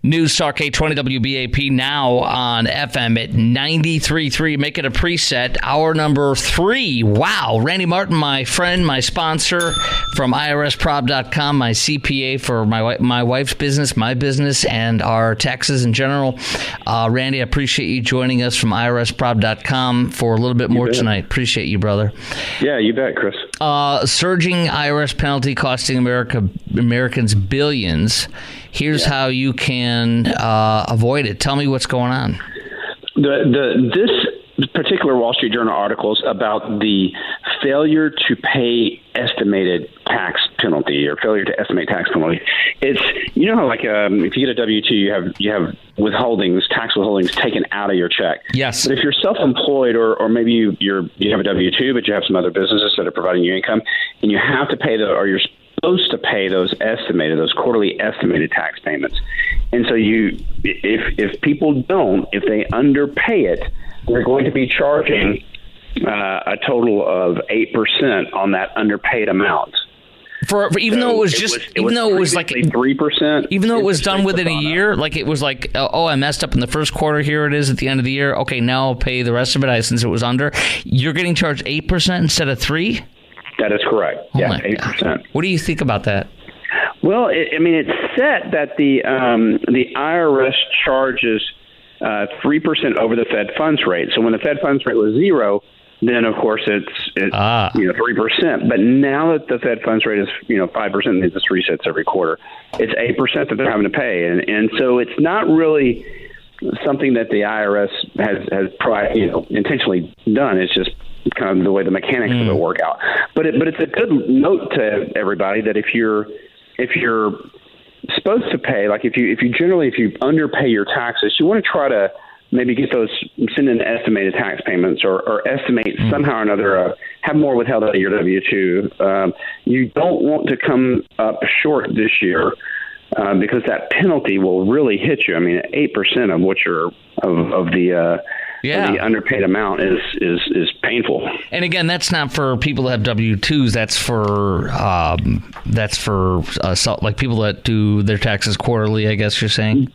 News Talk 820 WBAP, now on FM at 93.3. Make it a preset. Hour number 3. Wow. Randy Martin, my friend, my sponsor from IRSprob.com, my CPA for my wife's business, my business, and our taxes in general. Randy, I appreciate you joining us from IRSprob.com for a little bit more tonight. Appreciate you, brother. Yeah, you bet, Chris. Surging IRS penalty costing Americans billions. Here's how you can avoid it. Tell me what's going on. This particular Wall Street Journal article is about the failure to pay estimated tax penalty or failure to estimate tax penalty. It's, you know how like if you get a W-2, you have withholdings, tax withholdings taken out of your check. Yes. But if you're self-employed or maybe you have a W-2, but you have some other businesses that are providing you income, and you have to pay you're supposed to pay those quarterly estimated tax payments. And so if people don't, if they underpay it, they're going to be charging a total of 8% on that underpaid amount. For even though it was like 3%, even though it was done within a year, like it was like, oh, I messed up in the first quarter. Here it is at the end of the year. Okay, now I'll pay the rest of it since it was under. You're getting charged 8% instead of 3%. That is correct. Yeah, 8%. What do you think about that? Well, it's set that the IRS charges 3% over the Fed funds rate. So when the Fed funds rate was 0, then of course it's 3%. But now that the Fed funds rate is 5%, and it just resets every quarter, it's 8% that they're having to pay, and so it's not really something that the IRS has intentionally done. It's just kind of the way the mechanics of it work out. But it's a good note to everybody that if you're supposed to pay, like if you underpay your taxes, you want to try to maybe send in estimated tax payments or estimate somehow or another, have more withheld out of your W-2. You don't want to come up short this year because that penalty will really hit you. 8% of what the underpaid amount is painful. And again, that's not for people that have W-2s. That's for like people that do their taxes quarterly, I guess you're saying?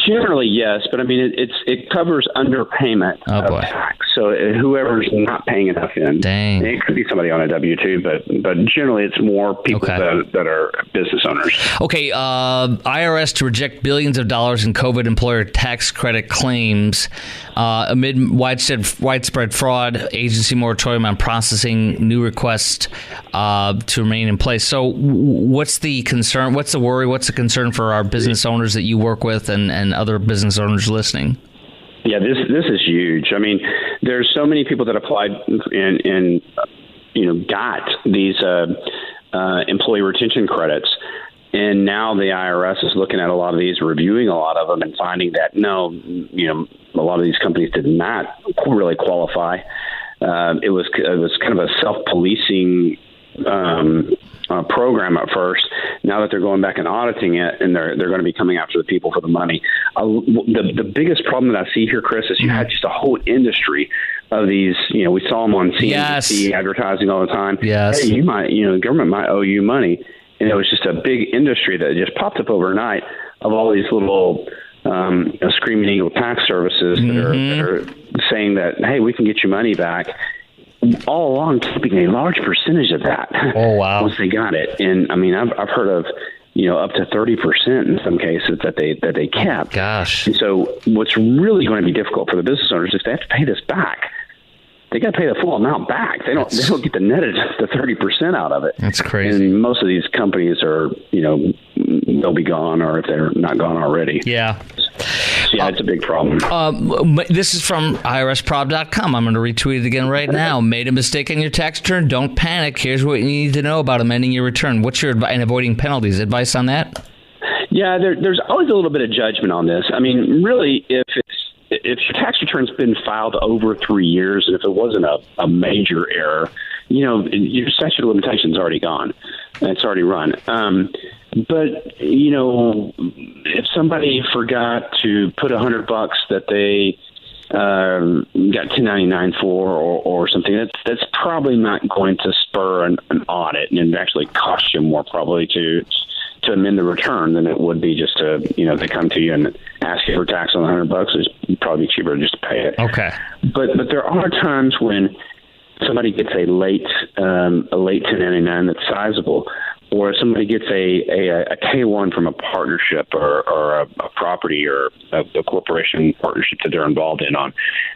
Generally, yes, but it covers underpayment of tax. So whoever's not paying enough in, it could be somebody on a W-2, but generally it's more people that are business owners. Okay, IRS to reject billions of dollars in COVID employer tax credit claims amid widespread fraud. Agency moratorium on processing new requests to remain in place. So, what's the concern? What's the worry? What's the concern for our business owners that you work with and other business owners listening? Yeah, this is huge. There's so many people that applied and got these employee retention credits, and now the IRS is looking at a lot of these, reviewing a lot of them, and finding that a lot of these companies did not really qualify. It was kind of a self-policing program at first. Now that they're going back and auditing it, and they're going to be coming after the people for the money. The biggest problem that I see here, Chris, is you had just a whole industry of these. We saw them on CNBC advertising all the time. Yes. Hey, the government might owe you money, and it was just a big industry that just popped up overnight of all these little screaming eagle tax services that are saying that, hey, we can get your money back. All along, keeping a large percentage of that. Oh, wow! Once they got it, and I've heard of up to 30% in some cases that they kept. Gosh! And so what's really going to be difficult for the business owners is they have to pay this back. They got to pay the full amount back. They don't get the netted the 30% out of it. That's crazy. And most of these companies are they'll be gone, or if they're not gone already. Yeah. Yeah, it's a big problem. This is from IRSprob.com. I'm going to retweet it again right now. Made a mistake on your tax return? Don't panic. Here's what you need to know about amending your return. What's your advice and avoiding penalties? Advice on that? Yeah, there's always a little bit of judgment on this. Really, if your tax return's been filed over 3 years, and if it wasn't a major error, your statute of limitations is already gone. It's already run. But if somebody forgot to put $100 that they got 1099 for or something, that's probably not going to spur an audit, and it actually cost you more probably to to amend the return than it would be just to, they come to you and ask you for tax on $100. It's probably cheaper just to pay it. Okay. But there are times when somebody gets a late 1099 that's sizable, or somebody gets a K-1 from a partnership or a property or a corporation partnership that they're involved in on.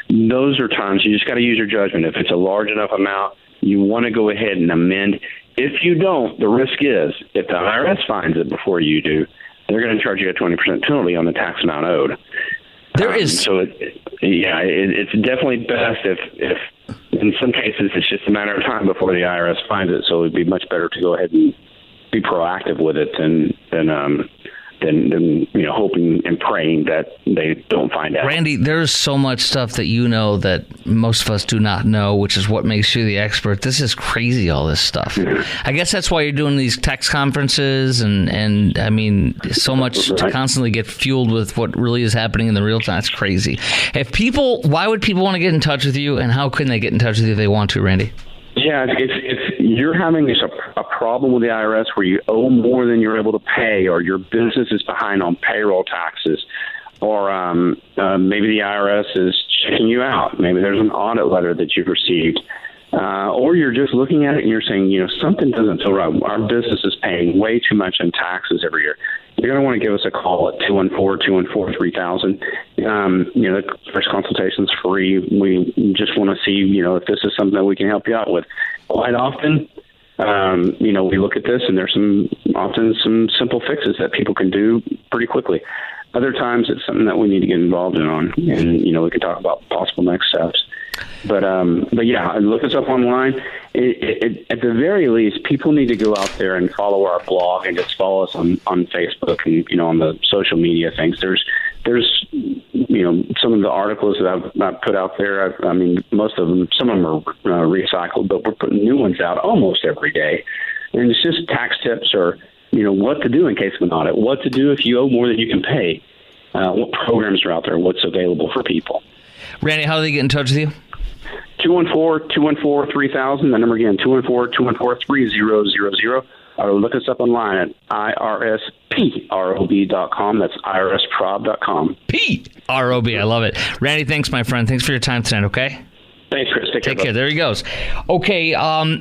Those are times you just got to use your judgment. If it's a large enough amount, you want to go ahead and amend. If you don't, the risk is if the IRS finds it before you do, they're going to charge you a 20% penalty on the tax amount owed. There is. So it's definitely best if in some cases it's just a matter of time before the IRS finds it. So it'd be much better to go ahead and be proactive with it than hoping and praying that they don't find out. Randy, there's so much stuff that that most of us do not know, which is what makes you the expert. This is crazy, all this stuff. I guess that's why you're doing these tax conferences and I mean, so much to constantly get fueled with what really is happening in the real time. It's crazy. Why would people want to get in touch with you, and how can they get in touch with you if they want to, Randy? Yeah, if you're having a problem with the IRS where you owe more than you're able to pay, or your business is behind on payroll taxes, or maybe the IRS is checking you out, maybe there's an audit letter that you've received, or you're just looking at it and you're saying, something doesn't feel right. Our business is paying way too much in taxes every year. You're going to want to give us a call at 214-214-3000. The first consultation's free. We just want to see, if this is something that we can help you out with. Quite often, we look at this and there's often some simple fixes that people can do pretty quickly. Other times it's something that we need to get involved in on, and, we can talk about possible next steps. But yeah, look us up online. At the very least, people need to go out there and follow our blog and just follow us on Facebook and, on the social media things. There's some of the articles that I've put out there. I mean, most of them, some of them are recycled, but we're putting new ones out almost every day. And it's just tax tips or, what to do in case of an audit, what to do if you owe more than you can pay, what programs are out there, what's available for people. Randy, how do they get in touch with you? 214-214-3000. The number again, 214-214-3000. Or look us up online at irsprob.com. That's irsprob.com. P-R-O-B. I love it. Randy, thanks, my friend. Thanks for your time tonight, okay? Thanks, Chris. Take care. There he goes. Okay,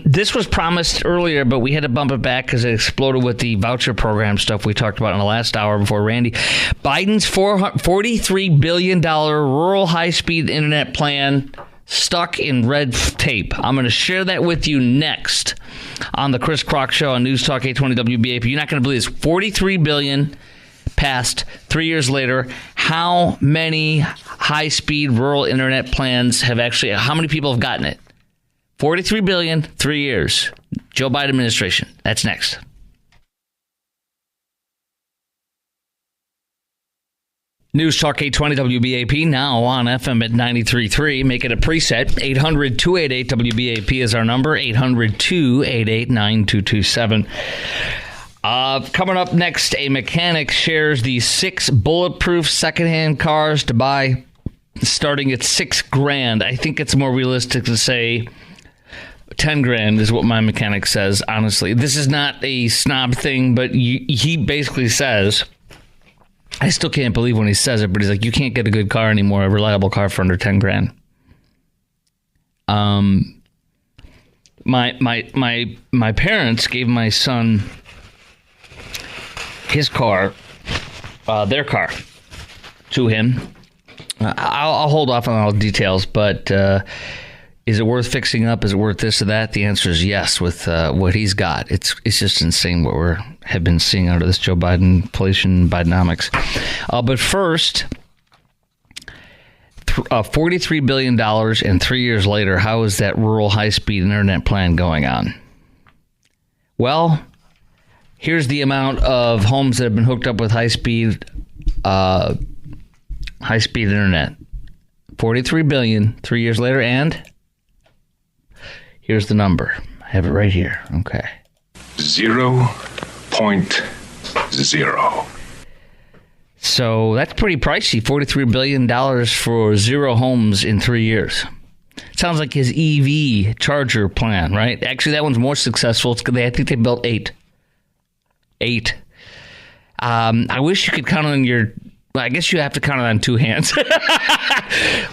this was promised earlier, but we had to bump it back because it exploded with the voucher program stuff we talked about in the last hour before Randy. Biden's $43 billion rural high-speed internet plan stuck in red tape. I'm going to share that with you next on the Chris Crock Show on News Talk 820 WBAP. You're not going to believe this. $43 billion passed 3 years later. How many high-speed rural internet plans how many people have gotten it? $43 billion, 3 years. Joe Biden administration. That's next. News Talk 820 WBAP, now on FM at 93.3. Make it a preset. 800-288-WBAP is our number. 800-288-9227. Coming up next, a mechanic shares the 6 bulletproof secondhand cars to buy starting at $6,000. I think it's more realistic to say $10,000 is what my mechanic says, honestly. This is not a snob thing, but he basically says, I still can't believe when he says it, but he's like, you can't get a good car anymore, a reliable car for under $10,000. My parents gave my son his car, their car, to him. I'll hold off on all the details, but is it worth fixing up? Is it worth this or that? The answer is yes with what he's got. It's just insane what we have been seeing out of this Joe Biden inflation Bidenomics. But first, $43 billion and 3 years later, how is that rural high-speed internet plan going on? Well, here's the amount of homes that have been hooked up with high-speed internet. $43 billion 3 years later, and here's the number. I have it right here. Okay. 0.0. So that's pretty pricey. $43 billion for 0 homes in 3 years. Sounds like his EV charger plan, right? Actually, that one's more successful. I think they built 8. I wish you could count on your. Well, I guess you have to count it on two hands.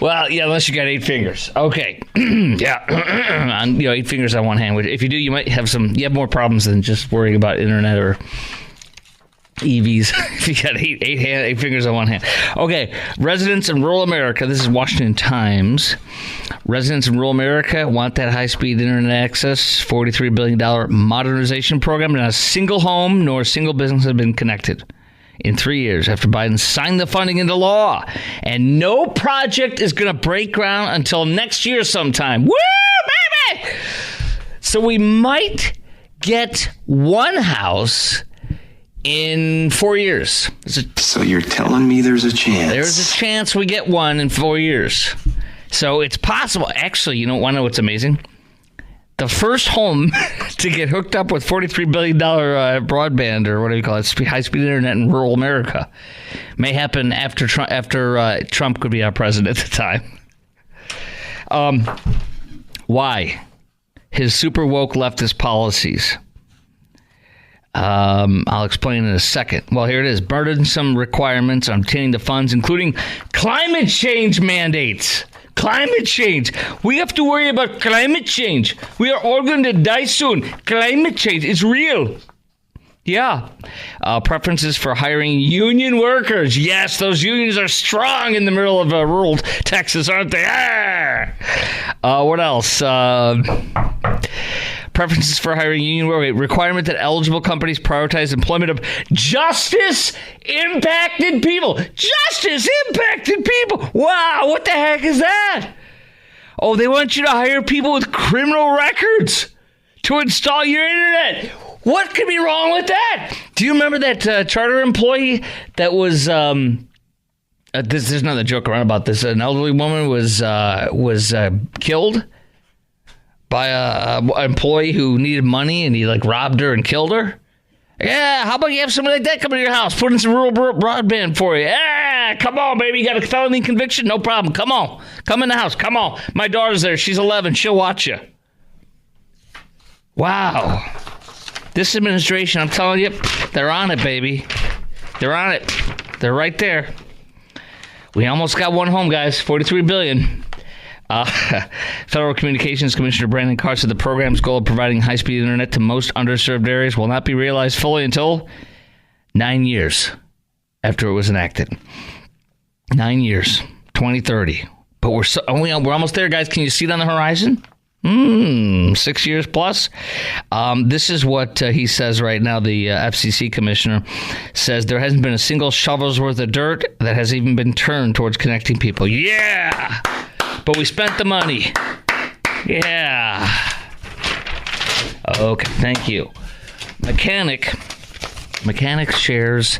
Well, yeah, unless you got 8 fingers. Okay, yeah, on 8 fingers on one hand. Which, if you do, you might have You have more problems than just worrying about internet or EVs. If you got eight fingers on one hand. Okay, residents in rural America. This is Washington Times. Residents in rural America want that high-speed internet access. $43 billion modernization program. Not a single home nor a single business have been connected in 3 years after Biden signed the funding into law. And no project is going to break ground until next year sometime. Woo, baby! So we might get one house in 4 years. So you're telling me there's a chance? There's a chance we get one in 4 years. So it's possible. Actually, you want to know what's amazing? The first home to get hooked up with $43 billion broadband, or what do you call it, high-speed internet in rural America, may happen after Trump could be our president at the time. Why? His super woke leftist policies. I'll explain in a second. Well, here it is. Burdensome requirements on obtaining the funds, including climate change mandates. Climate change. We have to worry about climate change. We are all going to die soon. Climate change is real. Yeah. Preferences for hiring union workers. Yes, those unions are strong in the middle of rural Texas, aren't they? What else? Preferences for hiring union workers. Requirement that eligible companies prioritize employment of justice-impacted people. Justice-impacted people. Wow, what the heck is that? Oh, they want you to hire people with criminal records to install your internet. What could be wrong with that? Do you remember that charter employee that was... there's another joke around about this. An elderly woman was killed by a employee who needed money, and he robbed her and killed her. Yeah, how about you have somebody like that come to your house, put in some rural broadband for you? Yeah, come on, baby. You got a felony conviction? No problem. Come on. Come in the house. Come on. My daughter's there. She's 11. She'll watch you. Wow. This administration, I'm telling you, they're on it, baby. They're on it. They're right there. We almost got one home, guys. $43 billion. Federal Communications Commissioner Brandon Carr said the program's goal of providing high-speed internet to most underserved areas will not be realized fully until 9 years after it was enacted. 9 years, 2030. But we're almost there, guys. Can you see it on the horizon? 6 years plus. This is what he says right now. The FCC commissioner says there hasn't been a single shovel's worth of dirt that has even been turned towards connecting people. Yeah! But we spent the money. Yeah. Okay, thank you. Mechanic shares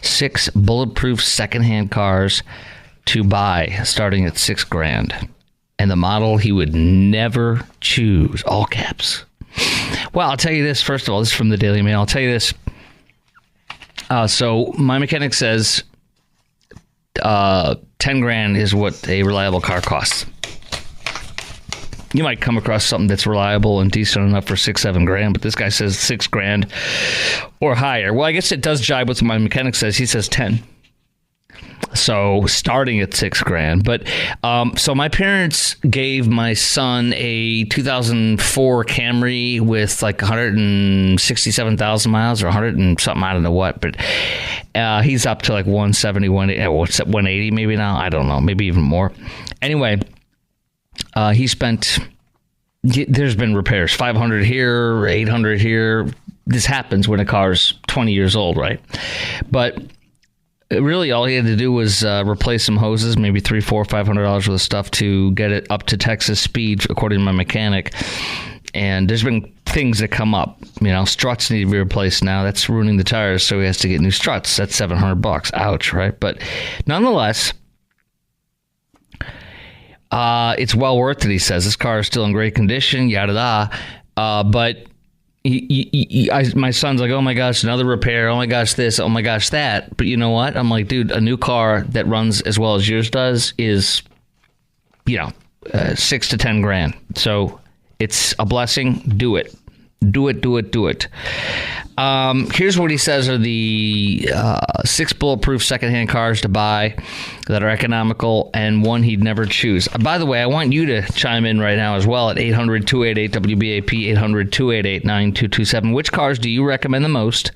6 bulletproof secondhand cars to buy, starting at $6,000. And the model he would never choose. All caps. Well, I'll tell you this. First of all, this is from the Daily Mail. I'll tell you this. So my mechanic says $10,000 is what a reliable car costs. You might come across something that's reliable and decent enough for $6,000-7,000, but this guy says $6,000 or higher. Well, I guess it does jibe with what my mechanic says. He says 10. So starting at $6,000. But so my parents gave my son a 2004 Camry with 167,000 miles or 100 and something. I don't know what, but he's up to 170, 180 maybe now. I don't know, maybe even more. Anyway, he spent. There's been repairs, 500 here, 800 here. This happens when a car's 20 years old, right? But really, all he had to do was replace some hoses, maybe $300, $400, $500 worth of stuff to get it up to Texas speed, according to my mechanic. And there's been things that come up. Struts need to be replaced now. That's ruining the tires, so he has to get new struts. That's $700. Ouch, right? But nonetheless, it's well worth it, he says. This car is still in great condition, yada yada. But my son's like, oh my gosh, another repair. Oh my gosh, this. Oh my gosh, that. But you know what? I'm like, dude, a new car that runs as well as yours does is, $6,000 to $10,000. So it's a blessing. Do it. Do it. Here's what he says are the 6 bulletproof secondhand cars to buy that are economical and one he'd never choose. By the way, I want you to chime in right now as well at 800-288-WBAP, 800-288-9227. Which cars do you recommend the most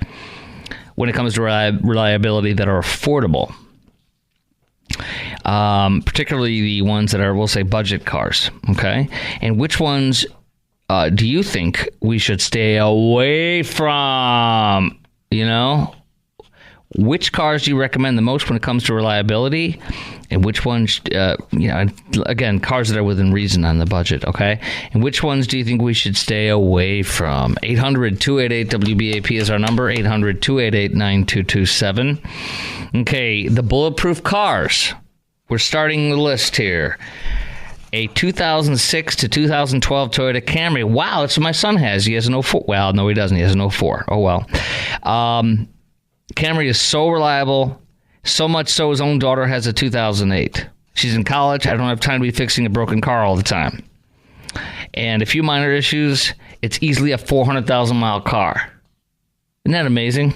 when it comes to reliability that are affordable? Particularly the ones that are, we'll say, budget cars, okay? And which ones do you think we should stay away from? Which cars do you recommend the most when it comes to reliability? And which ones, again, cars that are within reason on the budget, okay? And which ones do you think we should stay away from? 800-288-WBAP is our number, 800-288-9227. Okay, the bulletproof cars. We're starting the list here. A 2006 to 2012 Toyota Camry. Wow, that's what my son has. He has an 04. Well, no, he doesn't. He has an 04. Oh, well. Camry is so reliable, so much so his own daughter has a 2008. She's in college. I don't have time to be fixing a broken car all the time. And a few minor issues, it's easily a 400,000-mile car. Isn't that amazing?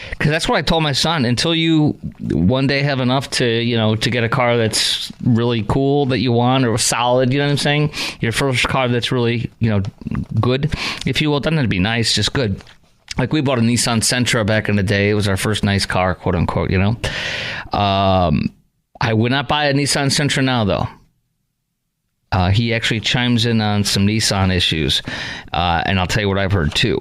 Because that's what I told my son. Until you one day have enough to get a car that's really cool that you want or solid, you know what I'm saying? Your first car that's really, good, if you will. Doesn't have to be nice, just good. Like we bought a Nissan Sentra back in the day. It was our first nice car, quote unquote, I would not buy a Nissan Sentra now, though. He actually chimes in on some Nissan issues, and I'll tell you what I've heard, too.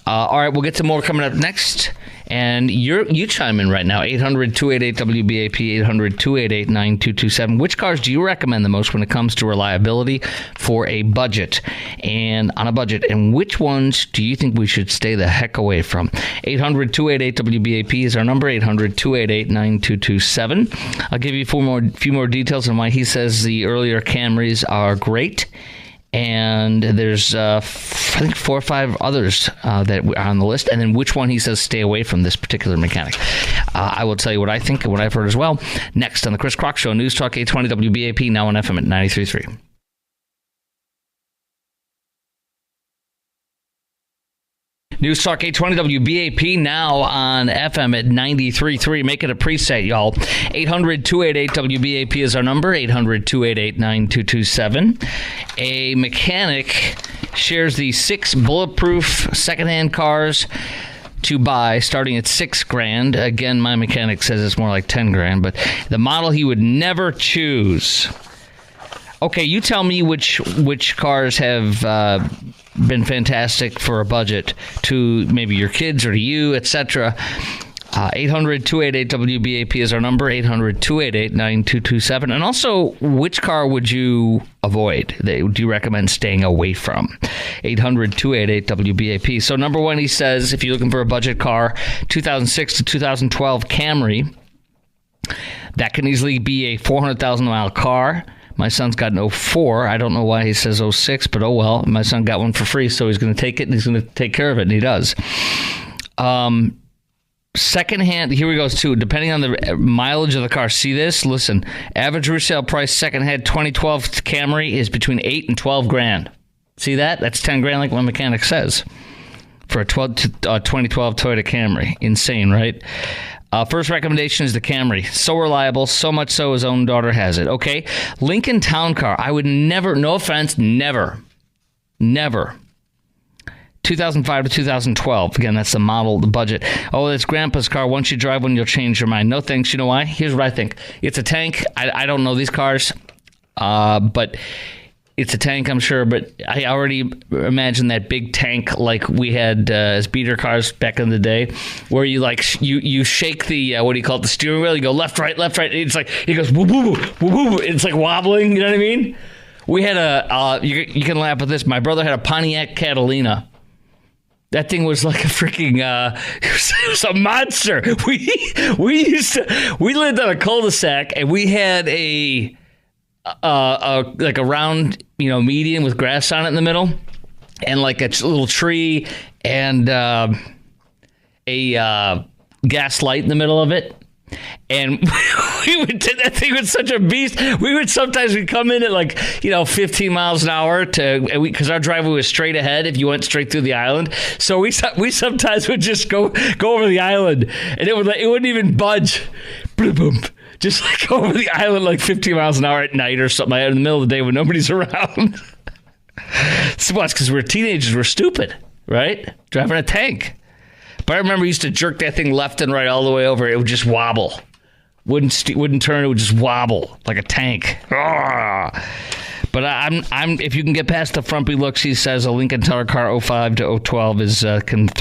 All right, we'll get to more coming up next. And you chime in right now, 800-288-WBAP, 800-288-9227. Which cars do you recommend the most when it comes to reliability for a budget and on a budget? And which ones do you think we should stay the heck away from? 800-288-WBAP is our number, 800-288-9227. I'll give you a few more details on why he says the earlier Camrys are great. And there's, I think, 4 or 5 others that are on the list. And then which one he says stay away from this particular mechanic. I will tell you what I think and what I've heard as well. Next on the Chris Crock Show, News Talk 820 WBAP, now on FM at 93.3. News Talk 820 WBAP, now on FM at 93.3. Make it a preset, y'all. 800-288-WBAP is our number, 800-288-9227. A mechanic shares the 6 bulletproof secondhand cars to buy, starting at $6,000. Again, my mechanic says it's more like $10,000, but the model he would never choose. Okay, you tell me which cars have been fantastic for a budget to maybe your kids or to you, etc. 800-288-WBAP is our number, 800-288-9227. And also, which car would you avoid? Do you recommend staying away from? 800-288-WBAP. So number one, he says, if you're looking for a budget car, 2006 to 2012 Camry, that can easily be a 400,000-mile car. My son's got an 04. I don't know why he says 06, but oh well. My son got one for free, so he's going to take it and he's going to take care of it, and he does. Secondhand, here we go, too. Depending on the mileage of the car. See this? Listen, average resale price secondhand 2012 Camry is between $8,000 and $12,000. See that? That's $10,000, like my mechanic says, for a 2012 Toyota Camry. Insane, right? First recommendation is the Camry. So reliable, so much so his own daughter has it. Okay, Lincoln Town Car. I would never, no offense, never. 2005 to 2012. Again, that's the model, the budget. Oh, that's Grandpa's car. Once you drive one, you'll change your mind. No thanks. You know why? Here's what I think. It's a tank. I don't know these cars, but it's a tank, I'm sure. But I already imagine that big tank like we had as beater cars back in the day, where you you shake the what do you call it, the steering wheel? You go left, right, left, right. It's like it goes woo woo woo woo. It's like wobbling. You know what I mean? We had you can laugh at this. My brother had a Pontiac Catalina. That thing was like a freaking, it was a monster. We lived on a cul-de-sac, and we had a round, median with grass on it in the middle, and like a little tree, and a gas light in the middle of it. And we would do that thing with such a beast. We'd come in at 15 miles an hour because our driveway was straight ahead if you went straight through the island. So we sometimes would just go over the island and it wouldn't even budge. Boom, boom. Just go over the island 15 miles an hour at night or something in the middle of the day when nobody's around. So what's because we're teenagers, we're stupid, right? Driving a tank. But I remember we used to jerk that thing left and right all the way over. It would just wobble. Wouldn't turn. It would just wobble like a tank. But I'm if you can get past the frumpy looks, he says a Lincoln Tower car 05 to 012 is 300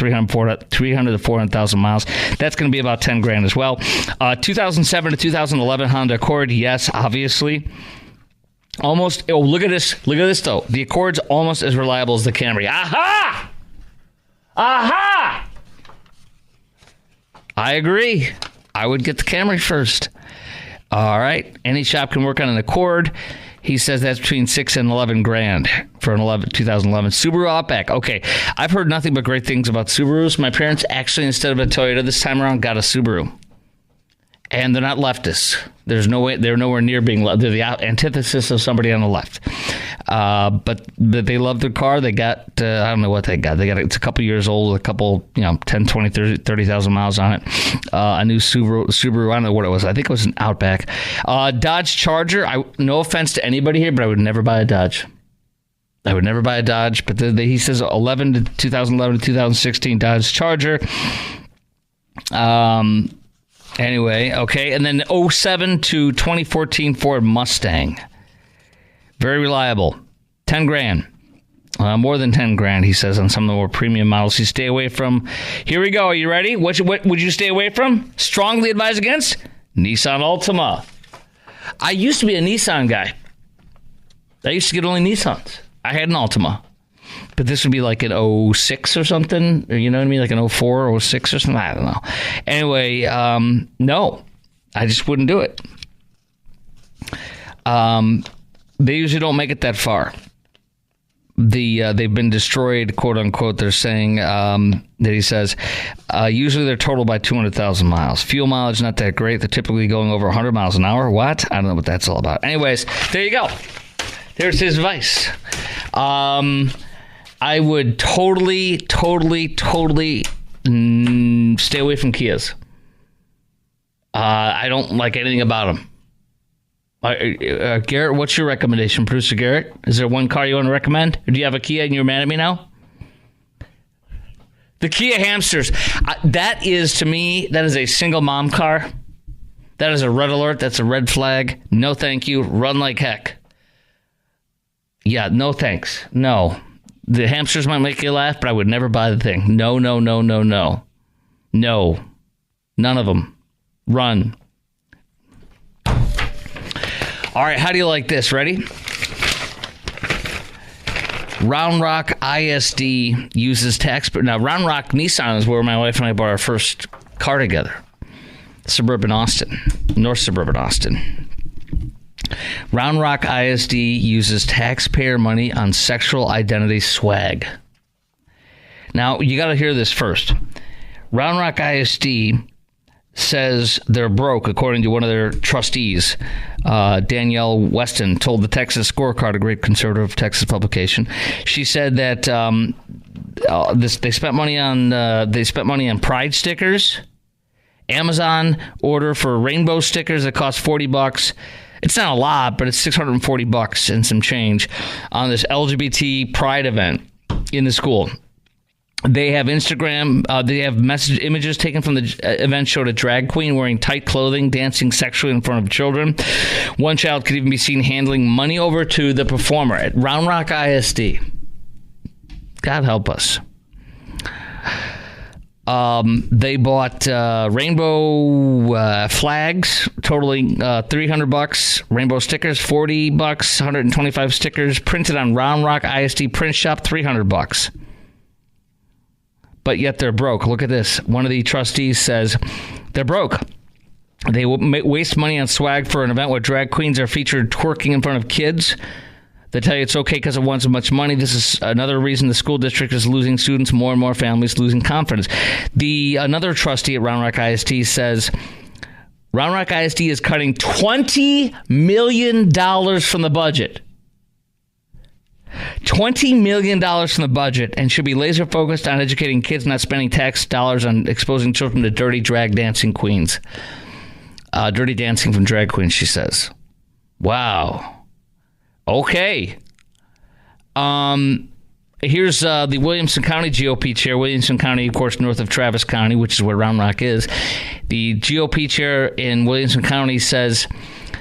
to 400,000 miles. That's going to be about 10 grand as well. 2007 to 2011 Honda Accord, yes, obviously. Almost. Oh, look at this. Look at this though. The Accord's almost as reliable as the Camry. Aha! Aha! I agree. I would get the Camry first. All right. Any shop can work on an Accord. He says that's between 6 and 11 grand for an 2011 Subaru Outback. Okay. I've heard nothing but great things about Subarus. My parents actually, instead of a Toyota this time around, got a Subaru. And they're not leftists. There's no way. They're nowhere near being left. They're the antithesis of somebody on the left. But they love their car. They got, I don't know what they got. It's a couple years old, a couple, 10, 20, 30,000 miles on it. A new Subaru, I don't know what it was. I think it was an Outback. Dodge Charger. No offense to anybody here, but I would never buy a Dodge. I would never buy a Dodge. But he says 2011 to 2016 Dodge Charger. Anyway, okay. And then 07 to 2014 Ford Mustang. Very reliable. 10 grand. More than 10 grand, he says, on some of the more premium models. You stay away from. Here we go. Are you ready? What would you stay away from? Strongly advise against? Nissan Altima. I used to be a Nissan guy. I used to get only Nissans. I had an Altima. But this would be like an 06 or something. Or you know what I mean? Like an 04 or 06 or something. I don't know. Anyway, no. I just wouldn't do it. They usually don't make it that far. They've been destroyed, quote unquote. They're saying that he says usually they're totaled by 200,000 miles. Fuel mileage not that great. They're typically going over 100 miles an hour. What? I don't know what that's all about. Anyways, there you go. There's his advice. I would totally stay away from Kias. I don't like anything about them. Garrett, what's your recommendation? Producer Garrett, is there one car you want to recommend? Or do you have a Kia and you're mad at me now? The Kia Hamsters. That is, to me, that is a single mom car. That is a red alert. That's a red flag. No thank you. Run like heck. Yeah, no thanks. No. The Hamsters might make you laugh, but I would never buy the thing. No. No. None of them. Run. All right, how do you like this? Ready? Round Rock ISD uses Taxpayer. Now, Round Rock Nissan is where my wife and I bought our first car together. Suburban Austin. North Suburban Austin. Round Rock ISD uses taxpayer money on sexual identity swag. Now, you got to hear this first. Round Rock ISD says they're broke, according to one of their trustees. Danielle Weston told the Texas Scorecard, a great conservative Texas publication. She said that they spent money on Pride stickers. Amazon order for rainbow stickers that cost $40. It's not a lot, but it's $640 and some change on this LGBT Pride event in the school. They have Instagram. They have message images taken from the event showed a drag queen wearing tight clothing, dancing sexually in front of children. One child could even be seen handling money over to the performer at Round Rock ISD. God help us. They bought rainbow flags totaling $300. Rainbow stickers $40. 125 stickers printed on Round Rock ISD print shop $300. But yet they're broke. Look at this. One of the trustees says they're broke. They waste money on swag for an event where drag queens are featured twerking in front of kids. They tell you it's okay because it wants so much money. This is another reason the school district is losing students, more and more families losing confidence. Another trustee at Round Rock ISD says Round Rock ISD is cutting $20 million from the budget. $20 million from the budget, and should be laser focused on educating kids, not spending tax dollars on exposing children to dirty drag dancing queens. Dirty dancing from drag queens, she says. Wow. Okay. Here's the Williamson County GOP chair. Williamson County, of course, north of Travis County, which is where Round Rock is. The GOP chair in Williamson County says,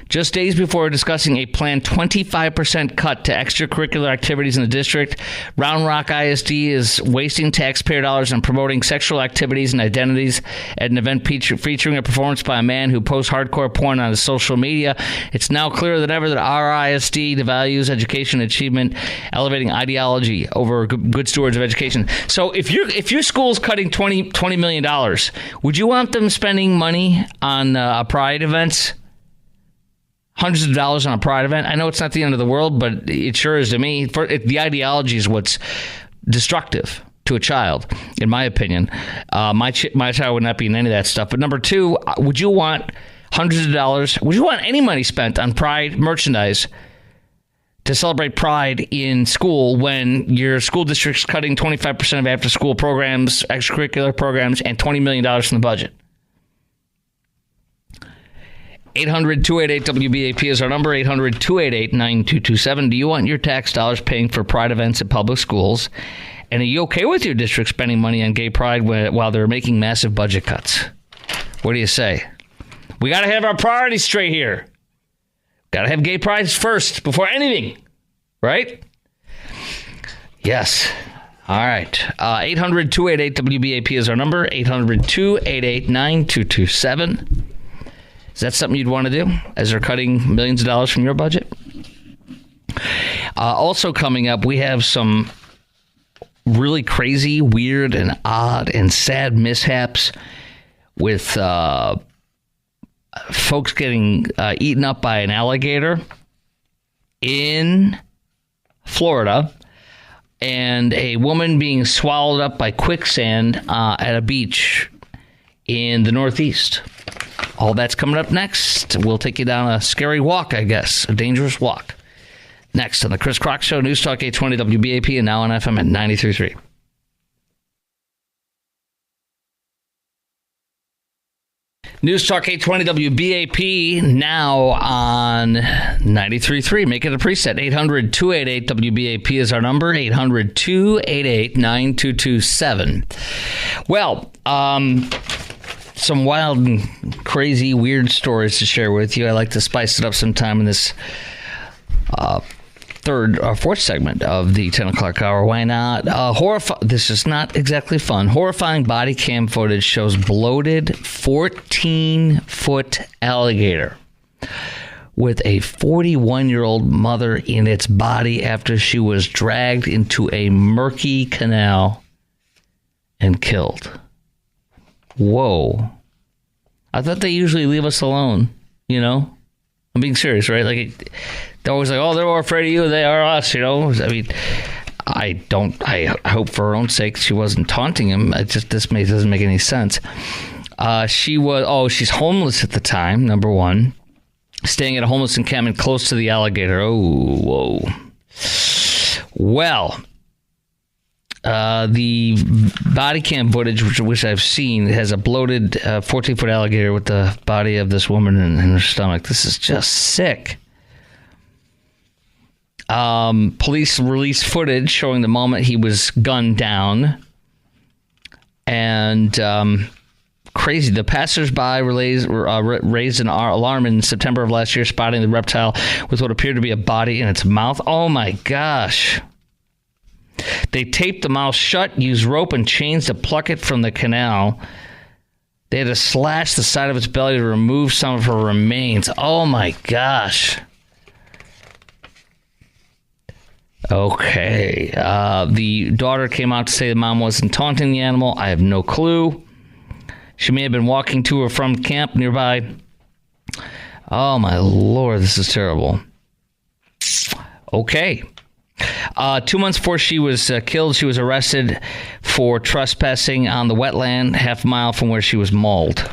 just days before discussing a planned 25% cut to extracurricular activities in the district, Round Rock ISD is wasting taxpayer dollars on promoting sexual activities and identities at an event featuring a performance by a man who posts hardcore porn on his social media. It's now clearer than ever that our ISD devalues education achievement, elevating ideology over good stewards of education. So if your school's cutting $20 million, would you want them spending money on pride events? Hundreds of dollars on a pride event. I know it's not the end of the world, but it sure is to me. The ideology is what's destructive to a child, in my opinion. My child would not be in any of that stuff. But number two, would you want hundreds of dollars? Would you want any money spent on pride merchandise to celebrate pride in school when your school district's cutting 25% of after-school programs, extracurricular programs, and $20 million from the budget? 800-288-WBAP is our number, 800-288-9227. Do you want your tax dollars paying for pride events at public schools? And are you okay with your district spending money on gay pride while they're making massive budget cuts? What do you say? We got to have our priorities straight here. Got to have gay pride first before anything, right? Yes. All right. 800-288-WBAP is our number, 800-288-9227. Is that something you'd want to do as they're cutting millions of dollars from your budget? Also coming up, we have some really crazy, weird, and odd and sad mishaps with folks getting eaten up by an alligator in Florida and a woman being swallowed up by quicksand at a beach in the Northeast. All that's coming up next. We'll take you down a scary walk, I guess, a dangerous walk. Next on the Chris Crock Show, News Talk 820 WBAP, and now on FM at 93.3. News Talk 820 WBAP, now on 93.3. Make it a preset. 800-288-WBAP is our number, 800-288-9227. Well, some wild and crazy, weird stories to share with you. I like to spice it up sometime in this third or fourth segment of the 10 o'clock hour. Why not? This is not exactly fun. Horrifying body cam footage shows bloated 14-foot alligator with a 41-year-old mother in its body after she was dragged into a murky canal and killed. Whoa. I thought they usually leave us alone, you know? I'm being serious, right? Like, they're always like, oh, they're more afraid of you, they are us, you know? I mean, I hope for her own sake she wasn't taunting him. This doesn't make any sense. She's homeless at the time, number one. Staying at a homeless encampment close to the alligator. Oh, whoa. Well, the body cam footage, which I've seen, has a bloated 14-foot alligator with the body of this woman in her stomach. This is just sick. Police released footage showing the moment he was gunned down. And crazy. The passersby raised an alarm in September of last year, spotting the reptile with what appeared to be a body in its mouth. Oh, my gosh. They taped the mouth shut, used rope and chains to pluck it from the canal. They had to slash the side of its belly to remove some of her remains. Oh, my gosh. Okay. The daughter came out to say the mom wasn't taunting the animal. I have no clue. She may have been walking to or from camp nearby. Oh, my Lord, this is terrible. Okay. 2 months before she was killed, she was arrested for trespassing on the wetland half a mile from where she was mauled.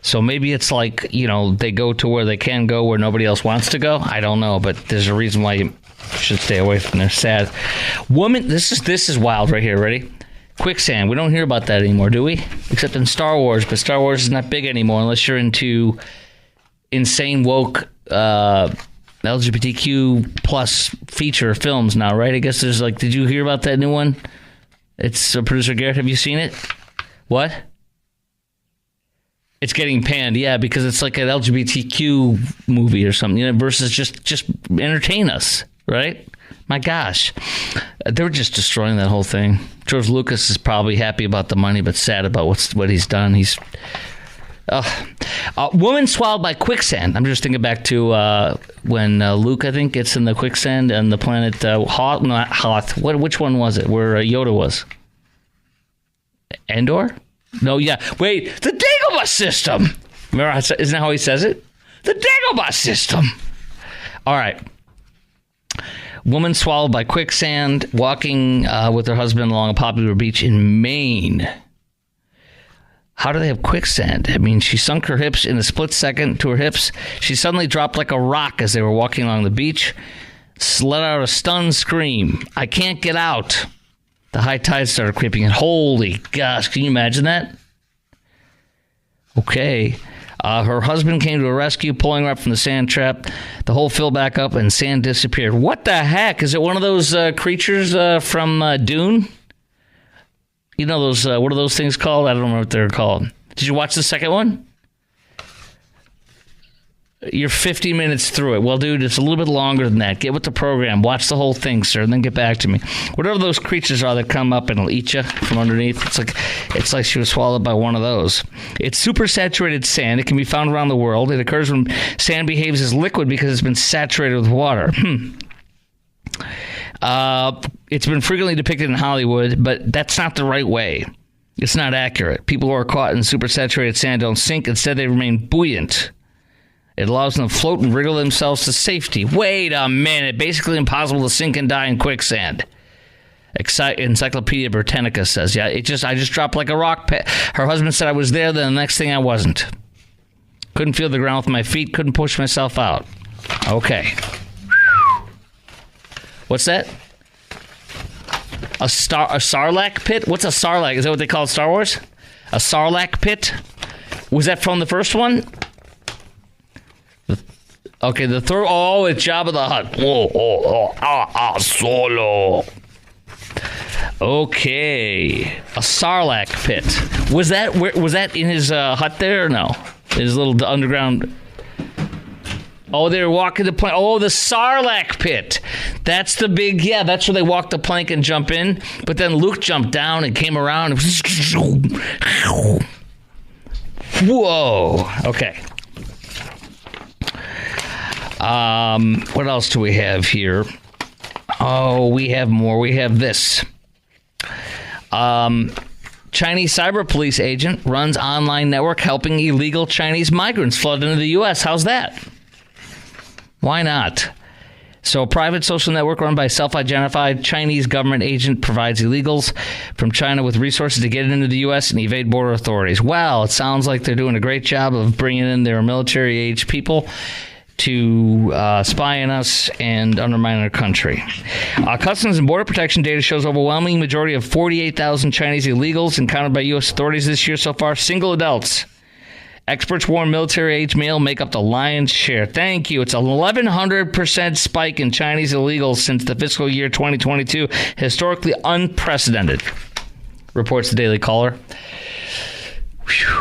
So maybe it's like, they go to where they can go where nobody else wants to go. I don't know, but there's a reason why you should stay away from there. Sad. Woman, this is wild right here. Ready? Quicksand. We don't hear about that anymore, do we? Except in Star Wars, but Star Wars is not big anymore unless you're into insane woke LGBTQ plus feature films now, right? I guess there's did you hear about that new one? It's producer Garrett. Have you seen it? What? It's getting panned, yeah, because it's like an LGBTQ movie or something, versus just entertain us, right? My gosh. They were just destroying that whole thing. George Lucas is probably happy about the money, but sad about what he's done. Woman swallowed by quicksand. I'm just thinking back to when Luke, I think, gets in the quicksand and the planet Hoth. Not Hoth. Which one was it? Where Yoda was? Endor? No, yeah. Wait, the Dagobah system. Remember, isn't that how he says it? The Dagobah system. All right. Woman swallowed by quicksand, walking with her husband along a popular beach in Maine. How do they have quicksand? I mean, she sunk her hips in a split second to her hips. She suddenly dropped like a rock as they were walking along the beach. Let out a stunned scream. I can't get out. The high tide started creeping in. Holy gosh, can you imagine that? Okay. Her husband came to her rescue, pulling her up from the sand trap. The hole filled back up and sand disappeared. What the heck? Is it one of those creatures from Dune? You know those, what are those things called? I don't know what they're called. Did you watch the second one? You're 50 minutes through it. Well, dude, it's a little bit longer than that. Get with the program. Watch the whole thing, sir, and then get back to me. Whatever those creatures are that come up and will eat you from underneath, it's like she was swallowed by one of those. It's supersaturated sand. It can be found around the world. It occurs when sand behaves as liquid because it's been saturated with water. It's been frequently depicted in Hollywood, but that's not the right way. It's not accurate. People who are caught in supersaturated sand don't sink. Instead, they remain buoyant. It allows them to float and wriggle themselves to safety. Wait a minute. Basically impossible to sink and die in quicksand. Encyclopedia Britannica says, yeah, I just dropped like a rock. Her husband said I was there, then the next thing I wasn't. Couldn't feel the ground with my feet, couldn't push myself out. Okay. What's that? A sarlacc pit? What's a sarlacc? Is that what they call it, Star Wars? A sarlacc pit? Was that from the first one? Okay, the third. Oh, it's Jabba the Hutt. Solo. Okay, a sarlacc pit. Was that in his hut there or no? His little underground. Oh, they were walking the plank. Oh, the sarlacc pit. That's the big. Yeah, that's where they walk the plank and jump in. But then Luke jumped down and came around. Whoa. Okay. What else do we have here? Oh, we have more. We have this. Chinese cyber police agent runs online network helping illegal Chinese migrants flood into the U.S. How's that? Why not? So a private social network run by a self-identified Chinese government agent provides illegals from China with resources to get into the U.S. and evade border authorities. Well, it sounds like they're doing a great job of bringing in their military-age people to spy on us and undermine our country. Customs and Border Protection data shows overwhelming majority of 48,000 Chinese illegals encountered by U.S. authorities this year so far, single adults. Experts warn military-age male make up the lion's share. Thank you. It's an 1,100% spike in Chinese illegals since the fiscal year 2022. Historically unprecedented, reports the Daily Caller. Whew.